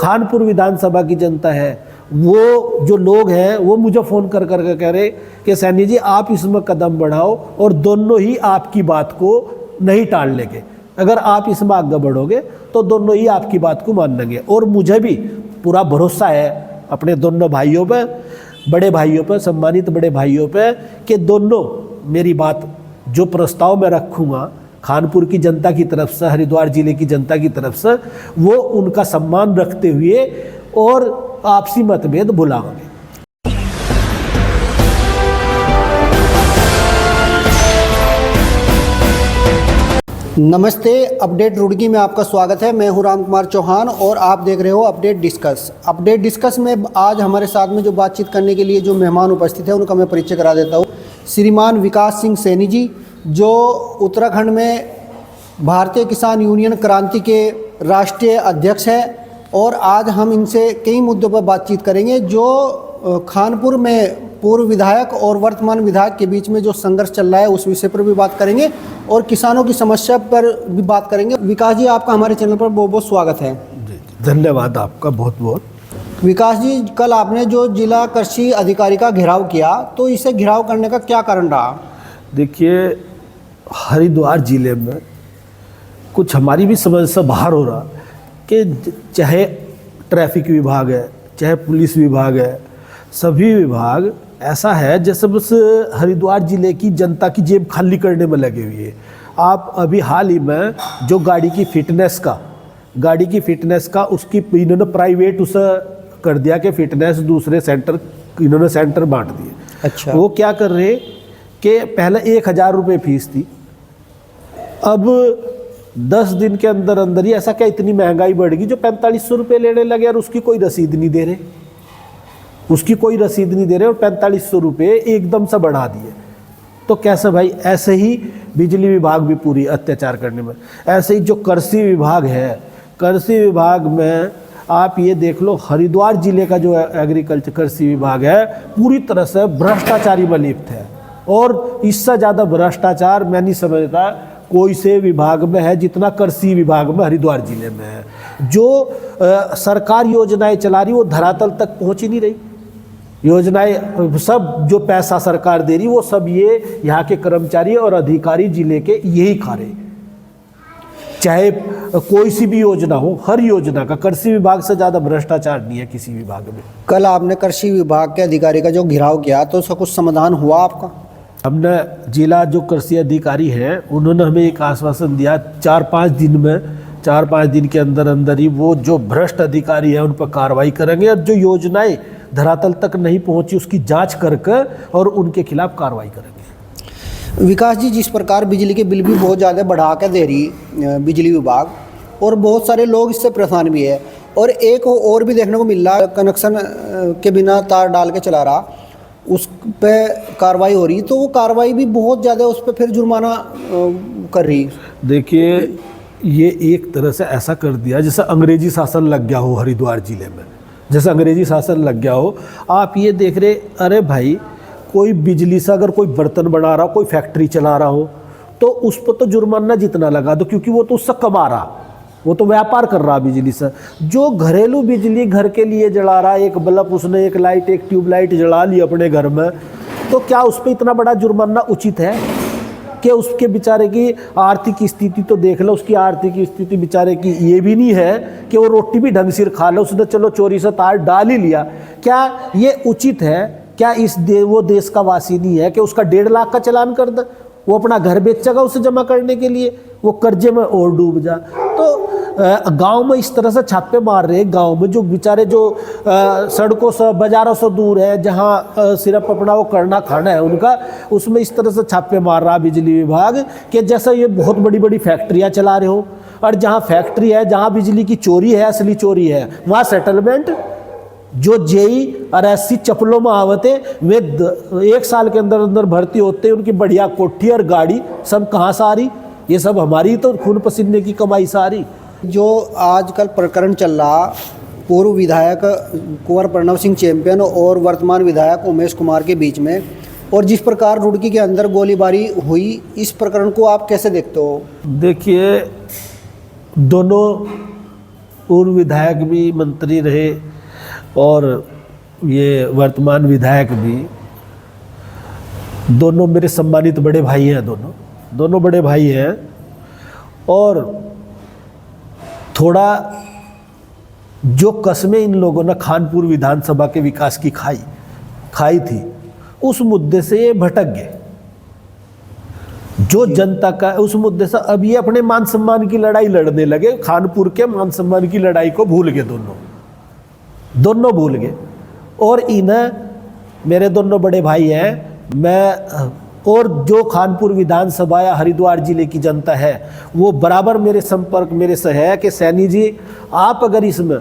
खानपुर विधानसभा की जनता है, वो जो लोग हैं वो मुझे फ़ोन कर कर कह रहे कि सैनी जी आप इसमें कदम बढ़ाओ और दोनों ही आपकी बात को नहीं टाल लेंगे। अगर आप इसमें आगे बढ़ोगे तो दोनों ही आपकी बात को मान लेंगे। और मुझे भी पूरा भरोसा है अपने दोनों भाइयों पे, बड़े भाइयों पे, सम्मानित बड़े भाइयों पे, कि दोनों मेरी बात जो प्रस्ताव मैं रखूँगा खानपुर की जनता की तरफ से, हरिद्वार जिले की जनता की तरफ से, वो उनका सम्मान रखते हुए और आपसी मतभेद भुलाओगे। नमस्ते, अपडेट रुड़की में आपका स्वागत है। मैं हूं राम कुमार चौहान और आप देख रहे हो अपडेट डिस्कस। अपडेट डिस्कस में आज हमारे साथ में जो बातचीत करने के लिए जो मेहमान उपस्थित है उनका मैं परिचय करा देता हूं। श्रीमान विकास सिंह सैनी जी, जो उत्तराखंड में भारतीय किसान यूनियन क्रांति के राष्ट्रीय अध्यक्ष हैं, और आज हम इनसे कई मुद्दों पर बातचीत करेंगे जो खानपुर में पूर्व विधायक और वर्तमान विधायक के बीच में जो संघर्ष चल रहा है उस विषय पर भी बात करेंगे और किसानों की समस्या पर भी बात करेंगे। विकास जी, आपका हमारे चैनल पर बहुत बहुत स्वागत है। धन्यवाद आपका बहुत बहुत। विकास जी, कल आपने जो जिला कृषि अधिकारी का घेराव किया, तो इसे घेराव करने का क्या कारण रहा? देखिए, हरिद्वार जिले में कुछ हमारी भी समझ से बाहर हो रहा कि चाहे ट्रैफिक विभाग है, चाहे पुलिस विभाग है, सभी विभाग ऐसा है जैसे बस हरिद्वार जिले की जनता की जेब खाली करने में लगे हुए हैं। आप अभी हाल ही में जो गाड़ी की फिटनेस का उसकी इन्होंने प्राइवेट उसे कर दिया कि फिटनेस दूसरे सेंटर, इन्होंने सेंटर बांट दिए। अच्छा। वो क्या कर रहे कि पहले 1000 रुपये फीस थी, अब 10 दिन के अंदर अंदर ही ऐसा क्या इतनी महंगाई बढ़ गई जो 4500 रुपये लेने लगे और उसकी कोई रसीद नहीं दे रहे, और 4500 रुपये एकदम से बढ़ा दिए। तो कैसे भाई? ऐसे ही बिजली विभाग भी पूरी अत्याचार करने में, ऐसे ही जो कृषि विभाग है, कृषि विभाग में आप ये देख लो, हरिद्वार जिले का जो एग्रीकल्चर कृषि विभाग है पूरी तरह से भ्रष्टाचारी में लिप्त है। और इससे ज़्यादा भ्रष्टाचार मैं नहीं समझता कोई से विभाग में है जितना कृषि विभाग में हरिद्वार जिले में है। जो सरकार योजनाएं चला रही वो धरातल तक पहुंच ही नहीं रही। योजनाएं सब जो पैसा सरकार दे रही वो सब ये यहाँ के कर्मचारी और अधिकारी जिले के यही खा रहे। चाहे कोई सी भी योजना हो, हर योजना का कृषि विभाग से ज़्यादा भ्रष्टाचार नहीं है किसी विभाग में। कल आपने कृषि विभाग के अधिकारी का जो घेराव किया, तो उसका कुछ समाधान हुआ आपका? हमने जिला जो कृषि अधिकारी हैं उन्होंने हमें एक आश्वासन दिया 4-5 दिन के अंदर अंदर ही वो जो भ्रष्ट अधिकारी है उन पर कार्रवाई करेंगे और जो योजनाएं धरातल तक नहीं पहुंची उसकी जांच करके और उनके खिलाफ कार्रवाई करेंगे। विकास जी, जिस प्रकार बिजली के बिल भी बहुत ज़्यादा बढ़ा के दे रही बिजली विभाग, और बहुत सारे लोग इससे परेशान भी है, और एक और भी देखने को मिल रहा, कनेक्शन के बिना तार डाल के चला रहा, उस पे कार्रवाई हो रही, तो वो कार्रवाई भी बहुत ज़्यादा उस पर फिर जुर्माना कर रही। देखिए, ये एक तरह से ऐसा कर दिया जैसे अंग्रेजी शासन लग गया हो हरिद्वार जिले में, जैसे अंग्रेजी शासन लग गया हो। आप ये देख रहे, अरे भाई, कोई बिजली से अगर कोई बर्तन बना रहा हो, कोई फैक्ट्री चला रहा हो, तो उस पर तो जुर्माना जितना लगा दो, क्योंकि वो तो उससे कमा रहा, वो तो व्यापार कर रहा बिजली से। जो घरेलू बिजली घर के लिए जला रहा, एक बल्ब उसने, एक लाइट, एक ट्यूबलाइट जला ली अपने घर में, तो क्या उस पर इतना बड़ा जुर्माना उचित है? कि उसके बेचारे की आर्थिक स्थिति तो देख लो, उसकी आर्थिक स्थिति बेचारे की ये भी नहीं है कि वो रोटी भी ढंग से खा लो, उसने चलो चोरी से तार डाल ही लिया। क्या ये उचित है? क्या वो देश का वासी नहीं है कि उसका 1.5 लाख का चालान कर दे, वो अपना घर बेचेगा उसे जमा करने के लिए, वो कर्जे में और डूब जा। तो गांव में इस तरह से छापे मार रहे, गांव में जो बेचारे जो सड़कों से, बाजारों से दूर है, जहां सिर्फ अपना वो करना खाना है उनका, उसमें इस तरह से छापे मार रहा बिजली विभाग कि जैसे ये बहुत बड़ी बड़ी फैक्ट्रियां चला रहे हो, और जहां फैक्ट्री है, जहां बिजली की चोरी है, असली चोरी है, वहां सेटलमेंट जो जेई और ऐसी चप्पलों में आवते वे 1 साल के अंदर अंदर भर्ती होते, उनकी बढ़िया कोठी और गाड़ी सब कहाँ से आ रही? ये सब हमारी तो खून पसीने की कमाई से आ रही। जो आजकल प्रकरण चल रहा पूर्व विधायक कुंवर प्रणव सिंह चैंपियन और वर्तमान विधायक उमेश कुमार के बीच में, और जिस प्रकार रुड़की के अंदर गोलीबारी हुई, इस प्रकरण को आप कैसे देखते हो? देखिए, दोनों पूर्व विधायक भी मंत्री रहे और ये वर्तमान विधायक भी, दोनों मेरे सम्मानित बड़े भाई हैं, दोनों बड़े भाई हैं। और थोड़ा जो कस्में इन लोगों ने खानपुर विधानसभा के विकास की खाई थी, उस मुद्दे से ये भटक गए। जो जनता का उस मुद्दे से अब ये अपने मान सम्मान की लड़ाई लड़ने लगे, खानपुर के मान सम्मान की लड़ाई को भूल गए, दोनों भूल गए। और इन्हें, मेरे दोनों बड़े भाई हैं, मैं और जो खानपुर विधानसभा या हरिद्वार जिले की जनता है वो बराबर मेरे संपर्क मेरे से है कि सैनी जी आप अगर इसमें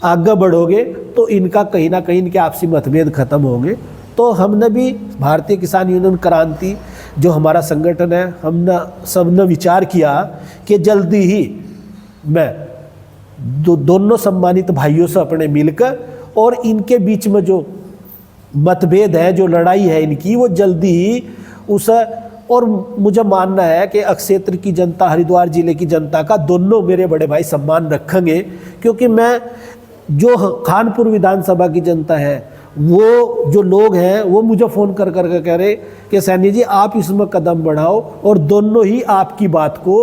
आगे बढ़ोगे तो इनका कहीं ना कहीं इनके आपसी मतभेद खत्म होंगे। तो हमने भी भारतीय किसान यूनियन क्रांति जो हमारा संगठन है, हमने सबने विचार किया कि जल्दी ही मैं दोनों सम्मानित भाइयों से अपने मिलकर और इनके बीच में जो मतभेद है, जो लड़ाई है इनकी, वो जल्दी ही उस, और मुझे मानना है कि क्षेत्र की जनता, हरिद्वार जिले की जनता का दोनों मेरे बड़े भाई सम्मान रखेंगे। क्योंकि मैं जो खानपुर विधानसभा की जनता है, वो जो लोग हैं वो मुझे फ़ोन कर कर कह रहे कि सैनी जी आप इसमें कदम बढ़ाओ और दोनों ही आपकी बात को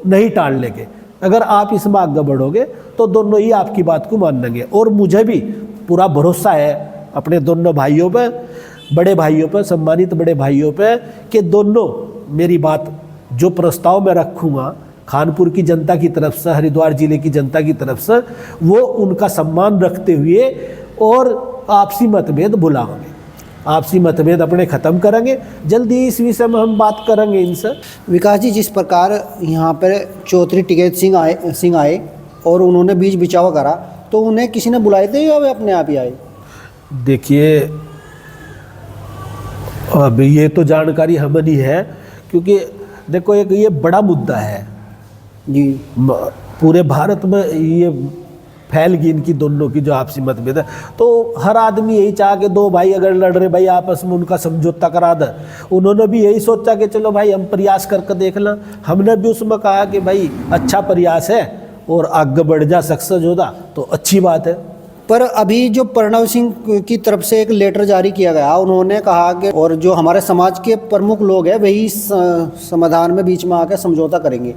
नहीं टाल लेंगे। अगर आप इसमें आगे बढ़ोगे तो दोनों ही आपकी बात को मान लेंगे। और मुझे भी पूरा भरोसा है अपने दोनों भाइयों पे, बड़े भाइयों पे, सम्मानित बड़े भाइयों पे, कि दोनों मेरी बात जो प्रस्ताव मैं रखूँगा खानपुर की जनता की तरफ से, हरिद्वार जिले की जनता की तरफ से, वो उनका सम्मान रखते हुए और आपसी मतभेद भुलाएंगे, आपसी मतभेद अपने ख़त्म करेंगे। जल्दी इस विषय में हम बात करेंगे इनसे। विकास जी, जिस प्रकार यहाँ पर चौधरी टिकैत सिंह आए और उन्होंने बीच बिचाव करा, तो उन्हें किसी ने बुलाए थे या वे अपने आप ही आए? देखिए, अब ये तो जानकारी हमें नहीं है, क्योंकि देखो एक ये बड़ा मुद्दा है जी, पूरे भारत में ये फैल गई इनकी दोनों की जो आपसी मतभेद है। तो हर आदमी यही चाह के दो भाई अगर लड़ रहे भाई आपस में उनका समझौता करा दे। उन्होंने भी यही सोचा कि चलो भाई हम प्रयास करके देख लें। हमने भी उसमें कहा कि भाई अच्छा प्रयास है और आगे बढ़ जा, सक्सेस होगा तो अच्छी बात है। पर अभी जो प्रणव सिंह की तरफ से एक लेटर जारी किया गया, उन्होंने कहा कि और जो हमारे समाज के प्रमुख लोग हैं वही समाधान में बीच में आकर समझौता करेंगे।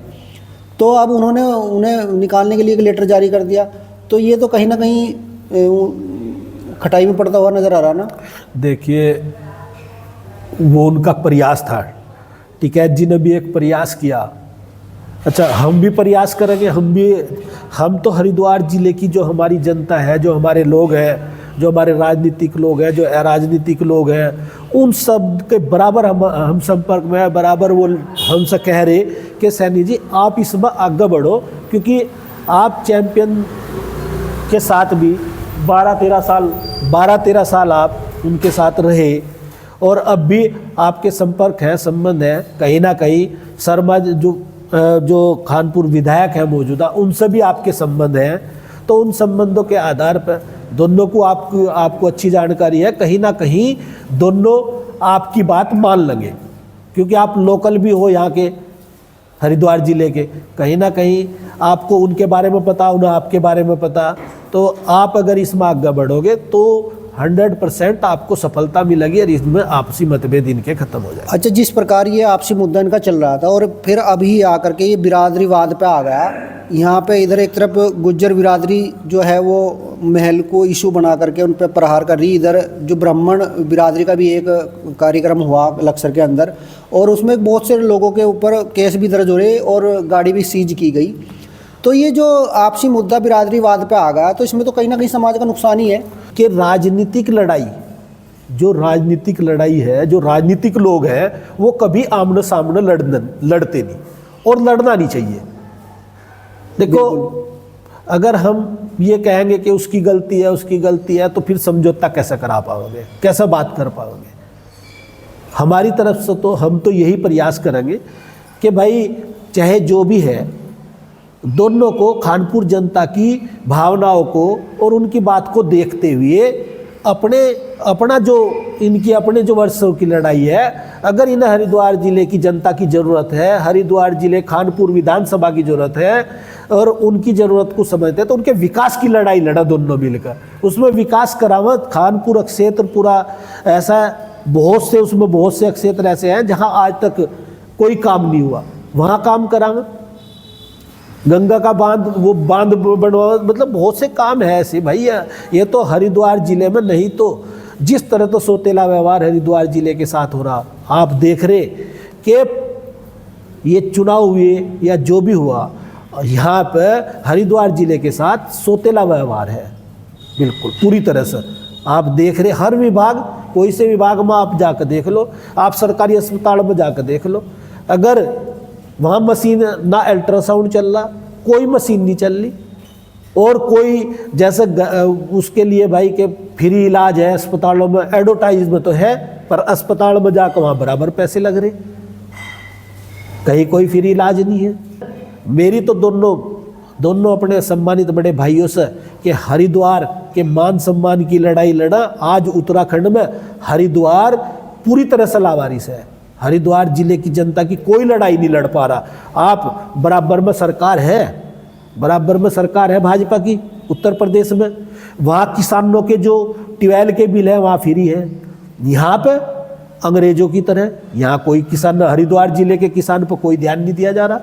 तो अब उन्होंने उन्हें निकालने के लिए एक लेटर जारी कर दिया, तो ये तो कहीं ना कहीं खटाई में पड़ता हुआ नज़र आ रहा ना। देखिए, वो उनका प्रयास था, टिकैत जी ने भी एक प्रयास किया। अच्छा, हम भी प्रयास करेंगे, हम तो हरिद्वार जिले की जो हमारी जनता है, जो हमारे लोग हैं, जो हमारे राजनीतिक लोग हैं, जो अराजनीतिक लोग हैं, उन सब के बराबर हम संपर्क में है। बराबर वो हमसे कह रहे कि सैनी जी आप इसमें आगे बढ़ो, क्योंकि आप चैम्पियन के साथ भी 12-13 साल आप उनके साथ रहे और अब भी आपके संपर्क है, संबंध है। कहीं ना कहीं शर्मा जो खानपुर विधायक है मौजूदा, उनसे भी आपके संबंध हैं। तो उन संबंधों के आधार पर दोनों को आपको अच्छी जानकारी है, कहीं ना कहीं दोनों आपकी बात मान लेंगे, क्योंकि आप लोकल भी हो यहाँ के हरिद्वार जिले के। कहीं ना कहीं आपको उनके बारे में पता, उन्हें आपके बारे में पता। तो आप अगर इसमें आगे बढ़ोगे तो 100% आपको सफलता मिलेगी और इसमें आपसी मतभेद इनके खत्म हो जाए। अच्छा, जिस प्रकार ये आपसी मुद्दा इनका चल रहा था और फिर अभी आकर के ये बिरादरीवाद पे आ गया, यहाँ पे इधर एक तरफ गुज्जर बिरादरी जो है वो महल को इशू बना करके उन पर प्रहार कर रही, इधर जो ब्राह्मण बिरादरी का भी एक कार्यक्रम हुआ लक्सर के अंदर और उसमें बहुत से लोगों के ऊपर केस भी दर्ज हो रहे और गाड़ी भी सीज की गई। तो ये जो आपसी मुद्दा बिरादरीवाद पे आ गया, तो इसमें तो कहीं ना कहीं समाज का नुकसान ही है कि राजनीतिक लड़ाई, जो राजनीतिक लड़ाई है, जो राजनीतिक लोग हैं, वो कभी आमने सामने लड़ते नहीं और लड़ना नहीं चाहिए। देखो, अगर हम ये कहेंगे कि उसकी गलती है तो फिर समझौता कैसे करा पाओगे, कैसे बात कर पाओगे। हमारी तरफ से तो हम तो यही प्रयास करेंगे कि भाई चाहे जो भी है, दोनों को खानपुर जनता की भावनाओं को और उनकी बात को देखते हुए अपने जो वर्षों की लड़ाई है, अगर इन्हें हरिद्वार जिले की जनता की ज़रूरत है, हरिद्वार जिले खानपुर विधानसभा की ज़रूरत है और उनकी ज़रूरत को समझते हैं, तो उनके विकास की लड़ाई लड़ा दोनों मिलकर। उसमें विकास करावत खानपुर क्षेत्र पूरा ऐसा, बहुत से क्षेत्र ऐसे हैं जहां आज तक कोई काम नहीं हुआ, वहां काम करावे। गंगा का बांध बनवा, मतलब बहुत से काम है ऐसे भाई। ये तो हरिद्वार जिले में नहीं तो जिस तरह तो सोतेला व्यवहार हरिद्वार जिले के साथ हो रहा, आप देख रहे कि ये चुनाव हुए या जो भी हुआ, यहाँ पर हरिद्वार जिले के साथ सोतेला व्यवहार है बिल्कुल पूरी तरह से। आप देख रहे हर विभाग, कोई से विभाग में आप जाकर देख लो, आप सरकारी अस्पताल में जाकर देख लो, अगर वहाँ मशीन ना अल्ट्रासाउंड चल रहा, कोई मशीन नहीं चल रही, और कोई जैसे उसके लिए भाई के फ्री इलाज है अस्पतालों में, एडवर्टाइजमेंट तो है, पर अस्पताल में जाकर वहाँ बराबर पैसे लग रहे, कहीं कोई फ्री इलाज नहीं है। मेरी तो दोनों अपने सम्मानित बड़े भाइयों से कि हरिद्वार के मान सम्मान की लड़ाई लड़ा। आज उत्तराखंड में हरिद्वार पूरी तरह से लावारिस है। हरिद्वार जिले की जनता की कोई लड़ाई नहीं लड़ पा रहा। आप बराबर में सरकार है भाजपा की उत्तर प्रदेश में, वहाँ किसानों के जो ट्यूबवेल के बिल है वहाँ फ्री है। यहाँ पे अंग्रेजों की तरह यहाँ कोई किसान, हरिद्वार जिले के किसान पर कोई ध्यान नहीं दिया जा रहा।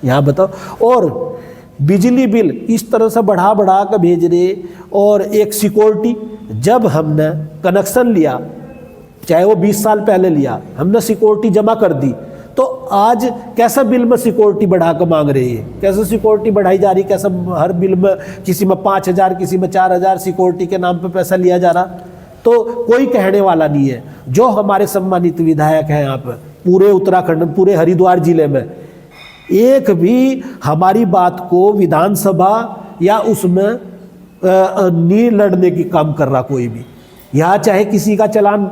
यहाँ बताओ, और बिजली बिल इस तरह से बढ़ा कर भेज रहे, और एक सिक्योरिटी, जब हमने कनेक्शन लिया, चाहे वो 20 साल पहले लिया, हमने सिक्योरिटी जमा कर दी, तो आज कैसा बिल में सिक्योरिटी बढ़ा कर मांग रही है, कैसे सिक्योरिटी बढ़ाई जा रही, कैसा हर बिल में किसी में 5,000 किसी में 4,000 सिक्योरिटी के नाम पे पैसा लिया जा रहा। तो कोई कहने वाला नहीं है। जो हमारे सम्मानित विधायक हैं यहाँ पर पूरे उत्तराखंड, पूरे हरिद्वार जिले में, एक भी हमारी बात को विधानसभा या उसमें नहीं लड़ने की काम कर रहा कोई भी। यहाँ चाहे किसी का चालान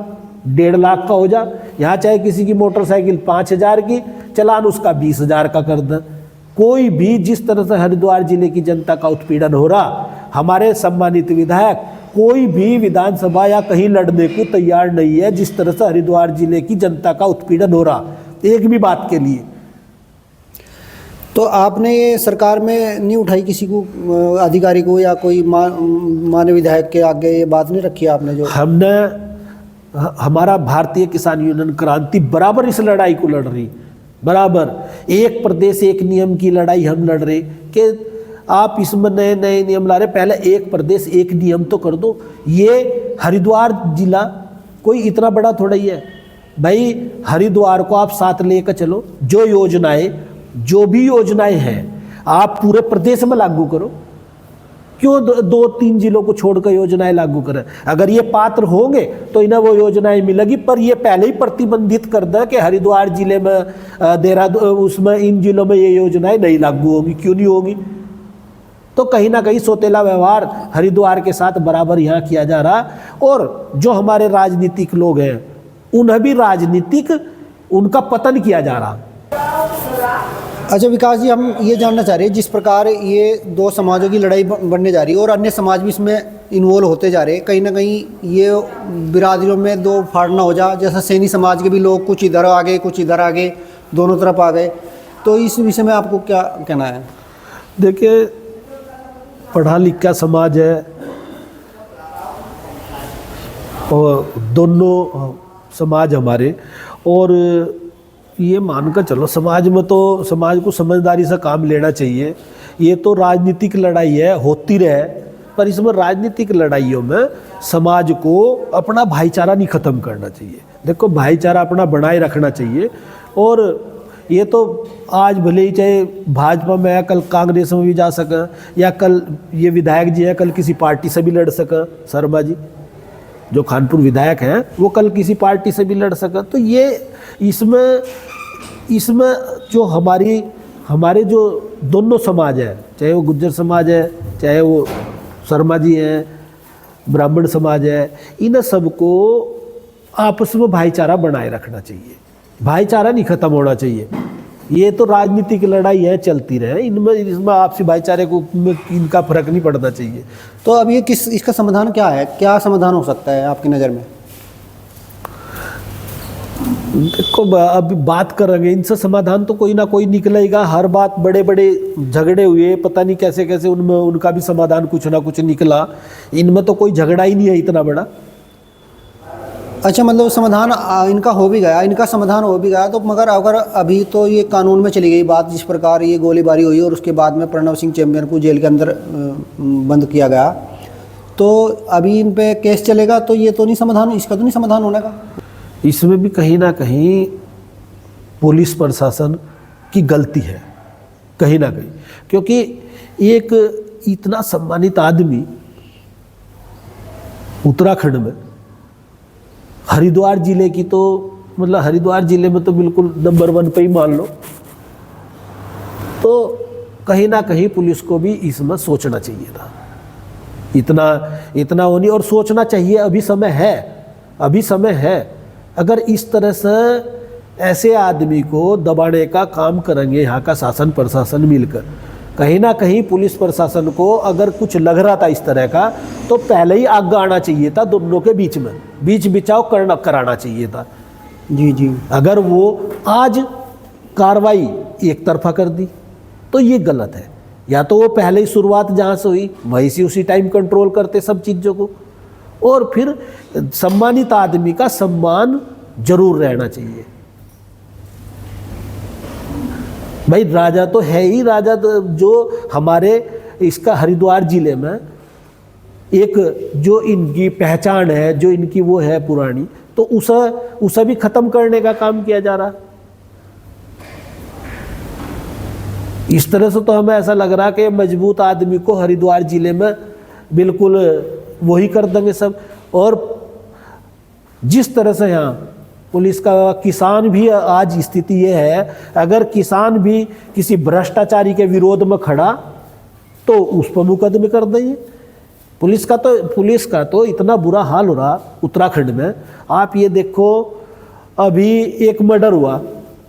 1.5 लाख का हो जा, यहाँ चाहे किसी की मोटरसाइकिल 5,000 की चालान उसका 20,000 का कर दे, कोई भी जिस तरह से हरिद्वार जिले की जनता का उत्पीड़न हो रहा, हमारे सम्मानित विधायक कोई भी विधानसभा या कहीं लड़ने को तैयार नहीं है जिस तरह से हरिद्वार जिले की जनता का उत्पीड़न हो रहा, एक भी बात के लिए। तो आपने ये सरकार में नहीं उठाई किसी को, अधिकारी को, या कोई माननीय विधायक के आगे ये बात नहीं रखी आपने? जो हमने, हमारा भारतीय किसान यूनियन क्रांति बराबर इस लड़ाई को लड़ रही, बराबर एक प्रदेश एक नियम की लड़ाई हम लड़ रहे कि आप इसमें नए नए नियम ला रहे, पहले एक प्रदेश एक नियम तो कर दो। ये हरिद्वार जिला कोई इतना बड़ा थोड़ा ही है भाई, हरिद्वार को आप साथ लेकर चलो, जो भी योजनाएं हैं आप पूरे प्रदेश में लागू करो, क्यों 2-3 जिलों को छोड़कर योजनाएं लागू करें? अगर ये पात्र होंगे तो इन्हें वो योजनाएं मिलेगी, पर ये पहले ही प्रतिबंधित कर दें कि हरिद्वार जिले में, देहरादून, उसमें इन जिलों में ये योजनाएं नहीं लागू होंगी। क्यों नहीं होगी? तो कहीं ना कहीं सोतेला व्यवहार हरिद्वार के साथ बराबर यहाँ किया जा रहा, और जो हमारे राजनीतिक लोग हैं उन्हें भी राजनीतिक उनका पतन किया जा रहा। अच्छा विकास जी, हम ये जानना चाह रहे हैं, जिस प्रकार ये दो समाजों की लड़ाई बढ़ने जा रही है और अन्य समाज भी इसमें इन्वॉल्व होते जा रहे हैं, कहीं ना कहीं ये बिरादरियों में दो फाड़ना हो जा, जैसा सैनी समाज के भी लोग कुछ इधर आ गए कुछ इधर आ गए, दोनों तरफ आ गए, तो इस विषय में आपको क्या कहना है? देखिए, पढ़ा लिखा समाज है और दोनों समाज हमारे, और ये मानकर चलो समाज में तो समाज को समझदारी से काम लेना चाहिए। ये तो राजनीतिक लड़ाई है, होती रहे, पर इसमें राजनीतिक लड़ाइयों में समाज को अपना भाईचारा नहीं ख़त्म करना चाहिए। देखो, भाईचारा अपना बनाए रखना चाहिए, और ये तो आज भले ही चाहे भाजपा में है, कल कांग्रेस में भी जा सके, या कल ये विधायक जी हैं कल किसी पार्टी से भी लड़ सके, शर्मा जी जो खानपुर विधायक हैं वो कल किसी पार्टी से भी लड़ सके। तो ये इसमें जो हमारे जो दोनों समाज है, चाहे वो गुज्जर समाज है, चाहे वो शर्मा जी हैं, ब्राह्मण समाज है, इन सबको आपस में भाईचारा बनाए रखना चाहिए, भाईचारा नहीं ख़त्म होना चाहिए। ये तो राजनीतिक लड़ाई है, चलती रहे, इसमें आपसी भाईचारे को इनका फर्क नहीं पड़ना चाहिए। तो अब ये इसका समाधान क्या है? क्या समाधान हो सकता है आपकी नज़र में? देखो अभी बात करेंगे, इनसे समाधान तो कोई ना कोई निकलेगा। हर बात बड़े बड़े झगड़े हुए, पता नहीं कैसे कैसे उनमें उनका भी समाधान कुछ ना कुछ निकला। इनमें तो कोई झगड़ा ही नहीं है इतना बड़ा। अच्छा, मतलब समाधान इनका हो भी गया, इनका समाधान हो भी गया तो, मगर अगर अभी तो ये कानून में चली गई बात, जिस प्रकार ये गोलीबारी हुई और उसके बाद में प्रणव सिंह चैंपियन को जेल के अंदर बंद किया गया, तो अभी इन पे केस चलेगा, तो ये तो नहीं समाधान, इसका तो नहीं समाधान होने का। इसमें भी कहीं ना कहीं पुलिस प्रशासन की गलती है, कहीं ना कहीं, क्योंकि एक इतना सम्मानित आदमी उत्तराखंड में, हरिद्वार जिले की तो मतलब हरिद्वार जिले में तो बिल्कुल नंबर 1 पे ही मान लो, तो कहीं ना कहीं पुलिस को भी इसमें सोचना चाहिए था। इतना वो नहीं, और सोचना चाहिए, अभी समय है, अभी समय है। अगर इस तरह से ऐसे आदमी को दबाने का काम करेंगे यहाँ का शासन प्रशासन मिलकर, कहीं ना कहीं पुलिस प्रशासन को अगर कुछ लग रहा था इस तरह का, तो पहले ही आगे आना चाहिए था, दोनों के बीच में बीच बिचाव कराना चाहिए था। जी जी। अगर वो आज कार्रवाई एक तरफा कर दी तो ये गलत है। या तो वो पहले ही शुरुआत जहाँ से हुई वहीं से उसी टाइम कंट्रोल करते सब चीज़ों को, और फिर सम्मानित आदमी का सम्मान जरूर रहना चाहिए। भाई राजा तो है ही, राजा तो जो हमारे इसका हरिद्वार जिले में एक जो इनकी पहचान है, जो इनकी वो है पुरानी, तो उसे भी खत्म करने का काम किया जा रहा। इस तरह से तो हमें ऐसा लग रहा कि मजबूत आदमी को हरिद्वार जिले में बिल्कुल वही कर देंगे सब। और जिस तरह से यहाँ पुलिस का, किसान भी आज स्थिति ये है, अगर किसान भी किसी भ्रष्टाचारी के विरोध में खड़ा तो उस पर मुकदमे कर देंगे। पुलिस का तो इतना बुरा हाल हो रहा उत्तराखंड में। आप ये देखो, अभी एक मर्डर हुआ,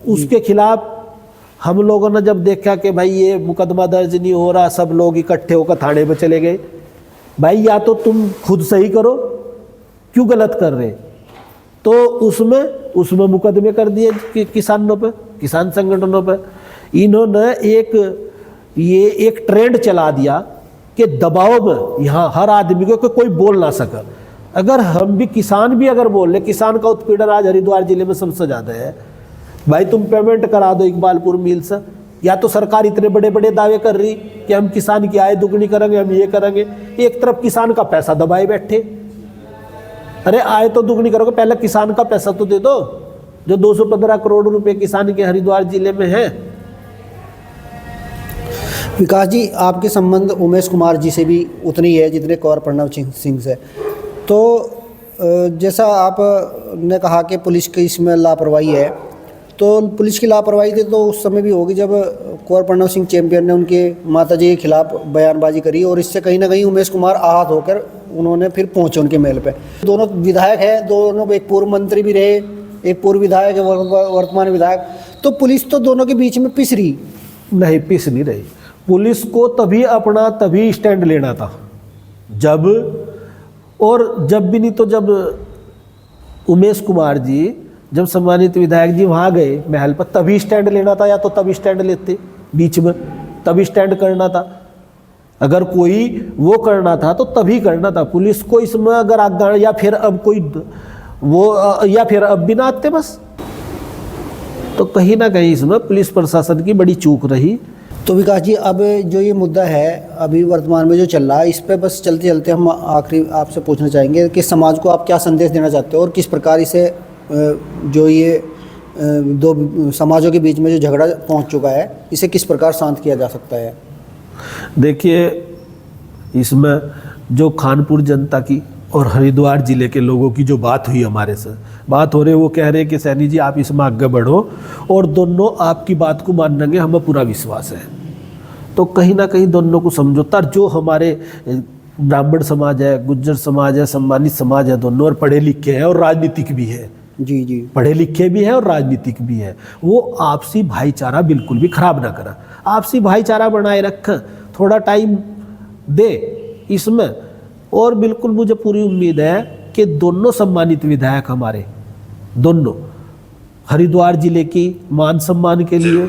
उसके खिलाफ हम लोगों ने जब देखा कि भाई ये मुकदमा दर्ज नहीं हो रहा, सब लोग इकट्ठे होकर थाने पे चले गए। भाई या तो तुम खुद सही करो, क्यों गलत कर रहे, तो उसमें मुकदमे कर दिए कि किसानों पे, किसान संगठनों पे। इन्होंने एक ट्रेंड चला दिया कि दबाव में यहाँ हर आदमी को कोई बोल ना सके। अगर हम भी किसान भी अगर बोल ले, किसान का उत्पीड़न आज हरिद्वार जिले में सबसे ज़्यादा है। भाई तुम पेमेंट करा दो इकबालपुर मिल से, या तो सरकार इतने बड़े बड़े दावे कर रही कि हम किसान की आय दुगनी करेंगे, हम ये करेंगे, एक तरफ किसान का पैसा दबाए बैठे। अरे आय तो दुगनी करोगे, पहले किसान का पैसा तो दे दो, जो 215 करोड़ रुपए किसान के हरिद्वार जिले में है। विकास जी, आपके संबंध उमेश कुमार जी से भी उतनी ही है जितने कौर प्रणव सिंह से। तो जैसा आपने कहा कि पुलिस की इसमें लापरवाही है, तो पुलिस की लापरवाही थी तो उस समय भी होगी जब कौर प्रणव सिंह चैंपियन ने उनके माताजी के खिलाफ बयानबाजी करी, और इससे कहीं ना कहीं उमेश कुमार आहत होकर उन्होंने फिर पहुंचे उनके महल पे। दोनों विधायक हैं, दोनों, एक पूर्व मंत्री भी रहे, एक पूर्व विधायक है, वर्तमान विधायक। तो पुलिस तो दोनों के बीच में पिस रही नहीं, पिस नहीं रही। पुलिस को तभी स्टैंड लेना था जब भी नहीं तो जब उमेश कुमार जी, जब सम्मानित विधायक जी वहाँ गए महल पर, तभी स्टैंड लेना था, या तो तभी स्टैंड लेते बीच में, तभी स्टैंड करना था। अगर कोई वो करना था तो तभी करना था। पुलिस को इसमें अगर आगे, या फिर अब कोई वो, या फिर अब भी ना आते बस, तो कहीं ना कहीं इसमें पुलिस प्रशासन की बड़ी चूक रही। तो विकास जी, अब जो ये मुद्दा है अभी वर्तमान में जो चल रहा है, इस पे बस चलते चलते हम आखिरी आपसे पूछना चाहेंगे कि समाज को आप क्या संदेश देना चाहते हो, और किस प्रकार इसे जो ये दो समाजों के बीच में जो झगड़ा पहुंच चुका है, इसे किस प्रकार शांत किया जा सकता है। देखिए, इसमें जो खानपुर जनता की और हरिद्वार जिले के लोगों की जो बात हुई, हमारे से बात हो रही, वो कह रहे हैं कि सैनी जी आप इसमें आगे बढ़ो और दोनों आपकी बात को मानेंगे, हमें पूरा विश्वास है। तो कहीं ना कहीं दोनों को समझौता, जो हमारे ब्राह्मण समाज है, गुज्जर समाज है, सम्मानित समाज है, दोनों, और पढ़े लिखे हैं और राजनीतिक भी है। जी जी, पढ़े लिखे भी है और राजनीतिक भी है। वो आपसी भाईचारा बिल्कुल भी खराब ना करा, आपसी भाईचारा बनाए रखें, थोड़ा टाइम दे इसमें। और बिल्कुल मुझे पूरी उम्मीद है कि दोनों सम्मानित विधायक हमारे, दोनों हरिद्वार जिले की मान सम्मान के लिए,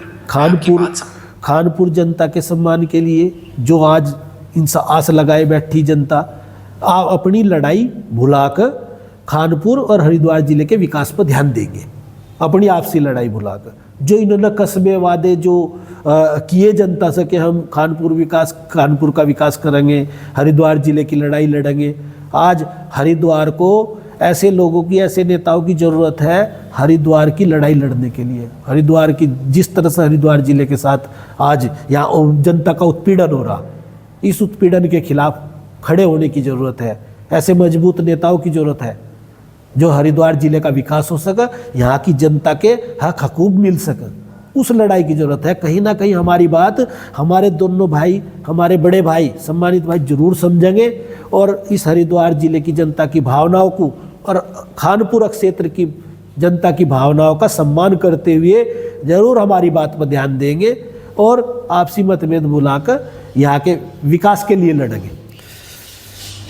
खानपुर जनता के सम्मान के लिए जो आज इनसे आस लगाए बैठी जनता, आप अपनी लड़ाई भुलाकर खानपुर और हरिद्वार जिले के विकास पर ध्यान देंगे, अपनी आपसी लड़ाई भुलाकर। जो इन्होंने कस्बे वादे जो किए जनता से कि हम कानपुर का विकास करेंगे, हरिद्वार जिले की लड़ाई लड़ेंगे, आज हरिद्वार को ऐसे लोगों की, ऐसे नेताओं की ज़रूरत है हरिद्वार की लड़ाई लड़ने के लिए। हरिद्वार की जिस तरह से हरिद्वार जिले के साथ आज यहाँ जनता का उत्पीड़न हो रहा, इस उत्पीड़न के खिलाफ खड़े होने की ज़रूरत है। ऐसे मजबूत नेताओं की ज़रूरत है जो हरिद्वार जिले का विकास हो सके, यहाँ की जनता के हक हकूक मिल सके, उस लड़ाई की ज़रूरत है। कहीं ना कहीं हमारी बात हमारे दोनों भाई, हमारे बड़े भाई, सम्मानित भाई जरूर समझेंगे और इस हरिद्वार जिले की जनता की भावनाओं को और खानपुर क्षेत्र की जनता की भावनाओं का सम्मान करते हुए ज़रूर हमारी बात पर ध्यान देंगे और आपसी मतभेद भुलाकर यहाँ के विकास के लिए लड़ेंगे।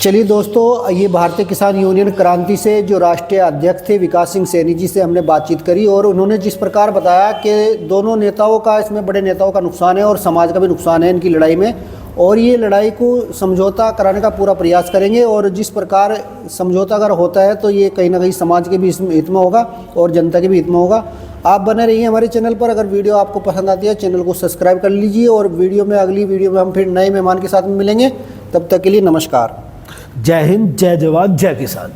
चलिए दोस्तों, ये भारतीय किसान यूनियन क्रांति से जो राष्ट्रीय अध्यक्ष थे विकास सिंह सैनी जी से हमने बातचीत करी और उन्होंने जिस प्रकार बताया कि दोनों नेताओं का, इसमें बड़े नेताओं का नुकसान है और समाज का भी नुकसान है इनकी लड़ाई में, और ये लड़ाई को समझौता कराने का पूरा प्रयास करेंगे। और जिस प्रकार समझौता अगर होता है तो ये कहीं ना कहीं समाज के भी हित में होगा और जनता के भी हित में होगा। आप बने रहिए हमारे चैनल पर। अगर वीडियो आपको पसंद आती है चैनल को सब्सक्राइब कर लीजिए और अगली वीडियो में हम फिर नए मेहमान के साथ में मिलेंगे। तब तक के लिए नमस्कार। जय हिंद, जय जवान, जय किसान।